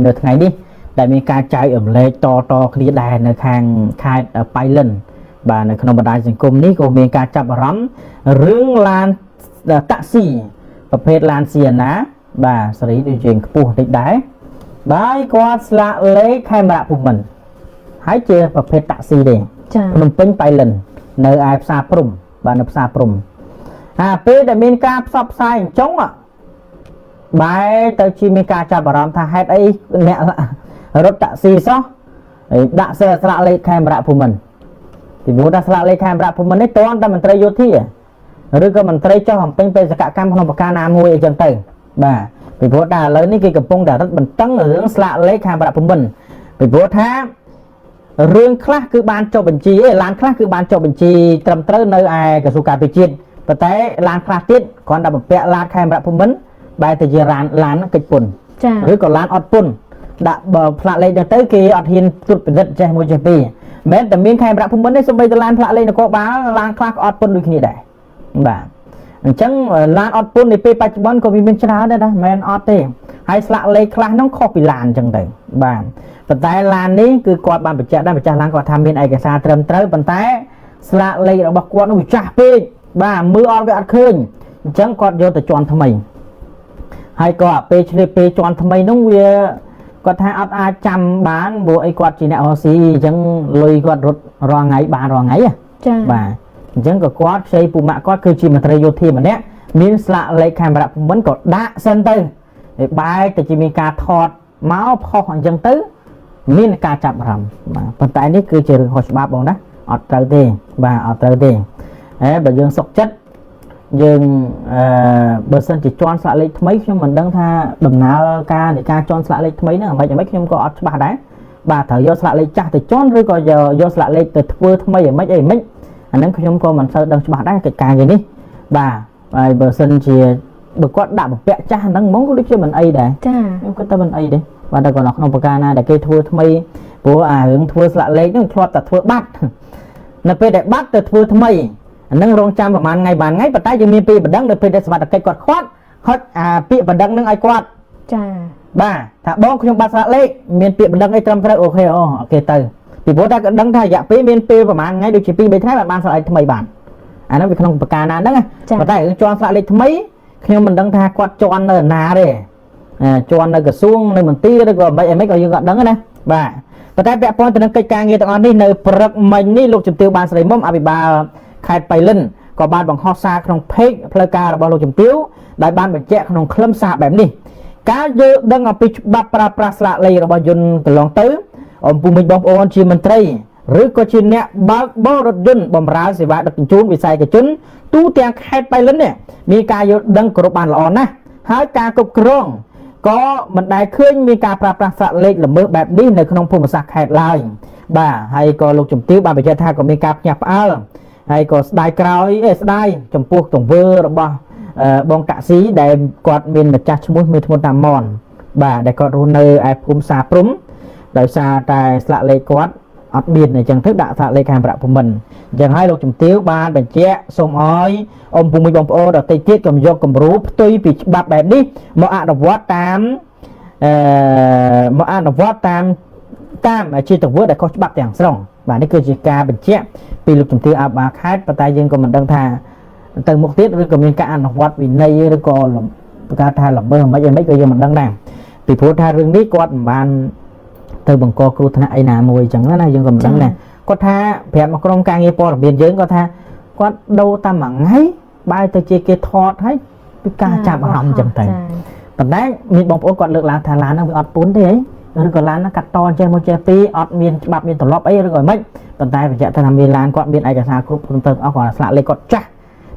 នៅថ្ងៃនេះដែលមានការចែករំលែកតគ្នាដែរនៅខាងខេត្តប៉ៃលិនបាទនៅក្នុងបណ្ដាញសង្គមនេះក៏មានការចាប់អារម្មណ៍រឿងឡានតាក់ស៊ីប្រភេទឡានស៊ីអាណាបាទសេរីដូចជាខ្ពស់តិចដែរបាទគាត់ស្លាកលេខខេមរៈភូមិន្ទហើយជាប្រភេទតាក់ស៊ីទេចាភ្នំពេញប៉ៃលិននៅឯផ្សារព្រំបាទនៅផ្សារព្រំពេលដែលមានការផ្សព្វផ្សាយអញ្ចឹងបែរទៅជាមានការចាប់អារម្មណ៍ថាហេតុអីអ្នករត់តាក់ស៊ីសោះដាក់ស្លាកលេខខេមរៈភូមិន្ទពីព្រោះថាស្លាកលេខខេមរៈភូមិន្ទនេះតន់តែមន្ត្រីយោធាឬក៏មន្ត្រីចុះបំពេញបេសកកម្មក្នុងប្រការណាមួយអីចឹងទៅបាទពីព្រោះថាឥឡូវនេះគេកំពុងតែរឹតបន្តឹងរឿងស្លាកលេខខេមរៈភូមិន្ទពីព្រោះថារឿងខ្លះគឺបានចុះបញ្ជីឡានខ្លះគឺបានចុះបញ្ជីត្រឹមត្រូវនៅឯក្រសួងការពារជាតិប៉ុន្តែឡានខ្លះទៀតគ្រាន់តែបំពាក់ឡានខេមរៈភូមិន្ទបែរទៅជាឡានកិច្ចពន្ធឬក៏ឡានអត់ពន្ធដាក់ផ្លាកលេខទៅគេអត់ហ៊ានត្រួតពិនិត្យចេះមួយចេះពីរមិនតែមានខេមរៈភូមិន្ទនេះសូម្បីតែឡានផ្លាកលេខនគរបាលឡានខ្លះក៏អត់ពន្ធដូចគ្នាដែរបាទអញ្ចឹងឡានអត់ពន្ធនៅពេលបច្ចុប្បន្នក៏វាមានច្រើនដែរណាមិនអត់ទេហើយស្លាកលេខខ្លះហ្នឹងខុសពីឡានអញ្ចឹងទៅបាទប៉ុន្តែឡាននេះគឺគាត់បានបញ្ជាក់ដែរម្ចាស់ឡានគាត់ថាមានឯកសារត្រឹមត្រូវប៉ុន្តែស្លាកលេខរបស់គាត់នោះវាចាស់ពេកបាទមើលអត់វាអត់ឃើញអញ្ចឹងគាត់យកទៅជន់ថ្មីហើយក៏ពេលឆ្លៀតពេលជន់ថ្មីនោះវាគាត់ថាអត់អាចចាំបានព្រោះអីគាត់ជាអ្នករស់ស៊ីអញ្ចឹងលុយគាត់រត់រាល់ថ្ងៃបានរាល់ថ្ងៃចា៎បាទអញ្ចឹងក៏គាត់ខ្ចីពូម៉ាក់គាត់គឺជាមន្ត្រីយោធាម្នាក់មានស្លាកលេខខេមរៈភូមិន្ទក៏ដាក់សិនទៅហើយបែរទៅជាមានការថតមកផុសអញ្ចឹងទៅមានការចាប់អារម្មណ៍បាទប៉ុន្តែនេះគឺជារឿងខុសច្បាប់បងណាអត់ត្រូវទេបាទអត់ត្រូវទេបើយើងសុខចិត្តយើងបើសិនជាជន់ស្លាកលេខថ្មីខ្ញុំមិនដឹងថាដំណើរការនៃការជន់ស្លាកលេខថ្មីហ្នឹងអ្មេចខ្ញុំក៏អត់ច្បាស់ដែរបាទត្រូវយកស្លាកលេខចាស់ទៅជន់ឬក៏យកស្លាកលេខទៅធ្វើថ្មីអ្មេចអាហ្នឹងខ្ញុំក៏មិនសូវដឹងច្បាស់ដែរកិច្ចការយ៉ាងនេះបាទហើយបើសិនជាបើគាត់ដាក់បំពាក់ចាស់ហ្នឹងហ្មងក៏ដូចជាមិនអីដែរចាខ្ញុំគិតថាមិនអីទេបាទតែគាត់ក្នុងប្រការណាដែលគេធ្វើថ្មីព្រោះរឿងធ្វើស្លាកលេខហ្នឹងធ្លាប់តែធ្វើបាត់នៅពេលដែលបាត់ទៅធ្វើថ្មីអានឹងរងចាំប្រហែលថ្ងៃបានថ្ងៃប៉ុន្តែយើងមានពាក្យបណ្ដឹងដល់ពេលដែលសមត្ថកិច្ចគាត់ខាត់ពាក្យបណ្ដឹងនឹងឲ្យគាត់ចាបាទថាបងខ្ញុំបាត់ស្លាកលេខមានពាក្យបណ្ដឹងអីត្រឹមត្រូវអូខេគេទៅពីព្រោះតែគាត់ដឹងថារយៈពេលមានពេលប្រហែលថ្ងៃដូចជា2 3ថ្ងៃបានស្លាកលេខថ្មីបានអាហ្នឹងវាក្នុងប្រការណាហ្នឹងប៉ុន្តែរឿងជន់ស្លាកលេខថ្មីខ្ញុំមិនដឹងថាគាត់ជន់នៅណាទេជន់នៅក្រសួងនៅមន្ទីរឬក៏មិនក៏យើងក៏ដឹងណាបាទប៉ុន្តែពាក់ព័ន្ធទៅនឹងកិច្ចការងារទាំងអស់នេះនៅព្រឹកមិញនេះលោកជំទាវបានស្រីមុំអភិបាលខេត្តប៉ៃលិនក៏បានបង្ហោះសារក្នុងเพจផ្លូវការរបស់លោកជំទាវដែលបានបញ្ជាក់ក្នុងខ្លឹមសារបែបនេះការយល់ដឹងអំពីច្បាប់ប្រើប្រាស់ស្លាកលេខរបស់យន្តកន្លងទៅអំពុំមិញបងប្អូនជាមន្ត្រីឬក៏ជាអ្នកបើកបររថយន្តបម្រើសេវាដឹកជញ្ជូនវិស័យជនទូទាំងខេត្តប៉ៃលិននេះមានការយល់ដឹងគ្រប់បានល្អណាស់ហើយការគ្រប់គ្រងក៏មិនដែលឃើញមានការប្រើប្រាស់ស្លាកលេខល្មើសបែបនេះនៅក្នុងភូមិសាស្ត្រខេត្តឡើយបាទហើយក៏លោកជំទាវបានបញ្ជាក់ថាក៏មានការភ្ញាក់ផ្អើលហើយក៏ស្ដាយក្រោយស្ដាយចំពោះទង្វើរបស់បងតាក់ស៊ីដែលគាត់មានម្ចាស់ឈ្មោះមានឈ្មោះតាម៉នបាទដែលគាត់រស់នៅឯភូមិសាព្រំដោយសារតែស្លាកលេខគាត់អត់មានអញ្ចឹងទៅដាក់ស្លាកលេខខេមរៈភូមិន្ទអញ្ចឹងហើយលោកជំទាវបានបញ្ជាក់សូមអោយអ៊ំពុំមីបងប្អូនដទៃទៀតកុំយកគំរូផ្ទុយពីច្បាប់បែបនេះមកអនុវត្តតាមជាទង្វើដែលខុសច្បាប់ទាំងស្រុងបាទនេះគឺជាការបញ្ជាក់ពីលោកជំទាវអភិបាលខេត្តប៉ុន្តែយើងក៏មិនដឹងថាទៅមុខទៀតឬក៏មានការអនុវត្តវិន័យឬក៏ប្រកាសថាល្មើសមិនក៏យើងមិនដឹងដែរពីព្រោះថារឿងនេះគាត់មិនបានទៅបង្កគ្រោះថ្នាក់អីណាមួយអញ្ចឹងណាយើងក៏មិនដឹងដែរគាត់ថាប្រាប់មកក្រុមការងារព័ត៌មានយើងគាត់ថាគាត់ដូរតាមមួយថ្ងៃបែរទៅជាគេថតហើយពីការចាប់អារម្មណ៍អញ្ចឹងទៅប៉ុន្តែមានបងប្អូនគាត់លើកឡើងថាឡានហ្នឹងវាអត់ពន្ធទេឬក៏ឡានហ្នឹងកាត់តចេះមួយចេះពីរអត់មានច្បាប់មានទម្លាប់អីឬក៏មិនប៉ុន្តែបញ្ជាក់ថាមានឡានគាត់មានឯកសារគ្រប់ត្រឹមត្រូវអស់គាត់ស្លាកលេខគាត់ចាស់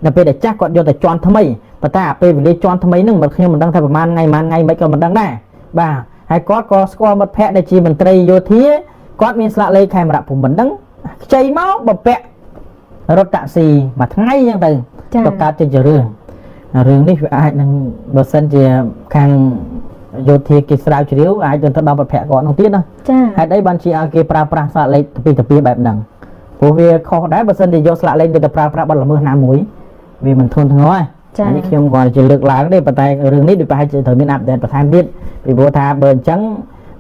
ដល់ពេលដែលចាស់គាត់យកទៅជន់ថ្មីប៉ុន្តែអាពេលវេលាជន់ថ្មីហ្នឹងមិនខ្ញុំមិនដឹងថាប្រហែលថ្ងៃមិនក៏មិនដឹងដែរបាទហើយគាត់ក៏ស្គាល់មិត្តភ័ក្តិដែលជាមន្ត្រីយោធាគាត់មានស្លាកលេខខេមរៈភូមិន្ទហ្នឹងខ្ចីមកបំពាក់រថតាក់ស៊ីមួយថ្ងៃអញ្ចឹងទៅក៏កើតចេញជារឿងនេះវាអាចនឹងបើសិនជាខាងយោធាគេស្រាវជ្រាវអាចទៅដល់មិត្តភ័ក្តិគាត់នោះទៀតណាហេតុអីបានជាឲ្យគេប្រើប្រាស់ស្លាកលេខទៅពីបែបហ្នឹងព្រោះវាខុសដែរបើសិនជាយកស្លាកលេខទៅប្រើប្រាស់បទល្មើសណាមួយវាមិនធន់ធ្ងរទេនេះខ្ញុំគាត់ជាលើកឡើងទេប៉ុន្តែរឿងនេះដូចប្រហែលជាត្រូវមានអាប់ដេតបន្ថែមទៀតពីព្រោះថាបើអញ្ចឹង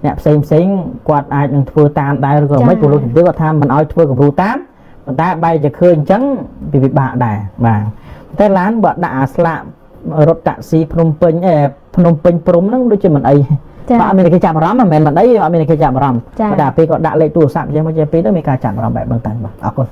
អ្នកផ្សេងគាត់អាចនឹងធ្វើតាមដែរឬក៏មិនពលរដ្ឋទៀតគាត់ថាមិនឲ្យធ្វើគំរូតាមប៉ុន្តែបែរជាឃើញអញ្ចឹងវាពិបាកដែរបាទតែឡានបើដាក់អាស្លាករថតាក់ស៊ីភ្នំពេញព្រំហ្នឹងដូចជាមិនអីបាទអត់មានគេចាប់អារម្មណ៍មិនមែនមិនអីអត់មានគេចាប់អារម្មណ៍តែពេលគាត់ដាក់លេខទូរស័ព្ទអញ្ចឹងមកជាពេលទៅមានការចាប់អារម្មណ៍បែបហ្នឹងតាំងបាទអរគុណ